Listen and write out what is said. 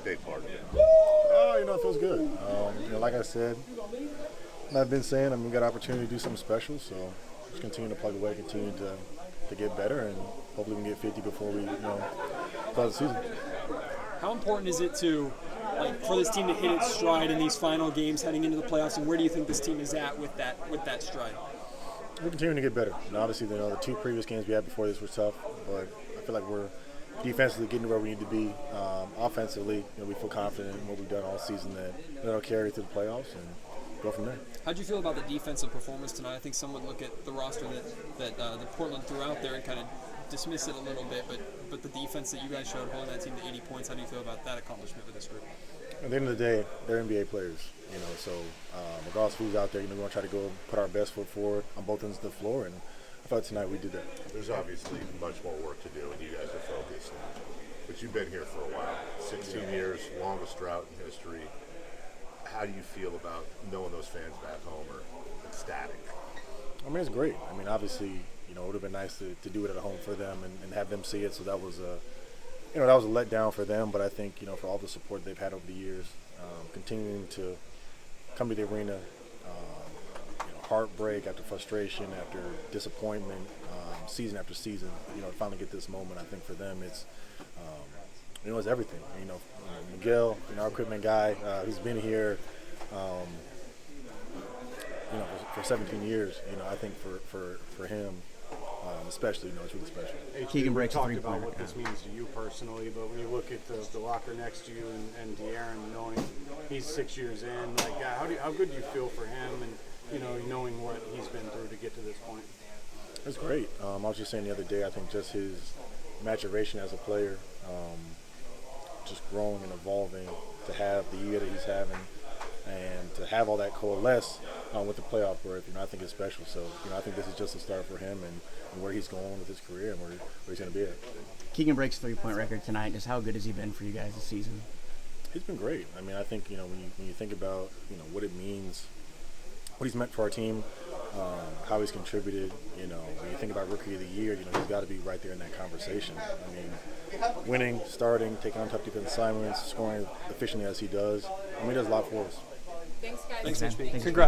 big part of it. It feels good. Like I said, I've been saying, we got an opportunity to do something special, so just continue to plug away, continue to get better, and hopefully we can get 50 before we, close the season. How important is it for this team to hit its stride in these final games heading into the playoffs, and where do you think this team is at with that stride? We're continuing to get better. Obviously, the two previous games we had before this were tough, but I feel like we're defensively getting to where we need to be. Offensively, we feel confident in what we've done all season that it'll carry through the playoffs and go from there. How do you feel about the defensive performance tonight? I think some would look at the roster that Portland threw out there and kind of dismiss it a little bit, but the defense that you guys showed holding that team to 80 points, how do you feel about that accomplishment with this group? At the end of the day, they're NBA players, so regardless of who's out there, we're going to try to go put our best foot forward on both ends of the floor, and I thought tonight we did that. There's obviously much more work to do, and you guys are focused. But you've been here for a while, 16 years, longest drought in history. How do you feel about knowing those fans back home are ecstatic? It's great. Obviously, it would have been nice to do it at home for them and have them see it. So that was a letdown for them. But I think, for all the support they've had over the years, continuing to come to the arena, heartbreak after frustration, after disappointment, season after season, to finally get this moment, I think for them it's everything. Miguel, our equipment guy, who's been here, for 17 years. I think for him, especially, it's really special. Keegan breaks a talked three-pointer. about what this means to you personally, but when you look at the locker next to you and De'Aaron, knowing he's 6 years in, how good do you feel for him and knowing what he's been through to get to this point? It's great. I was just saying the other day, I think just his maturation as a player, just growing and evolving, to have the year that he's having, and to have all that coalesce with the playoff berth, I think it's special. So, I think this is just a start for him and where he's going with his career and where he's going to be at. Keegan breaks three-point record tonight. Just how good has he been for you guys this season? He's been great. I think, when you think about, what it means, what he's meant for our team, how he's contributed, when you think about Rookie of the Year, he's got to be right there in that conversation. Winning, starting, taking on tough defense assignments, scoring efficiently as he does. He does a lot for us. Thanks, guys. Thanks, Mitch. Thanks, Congrats.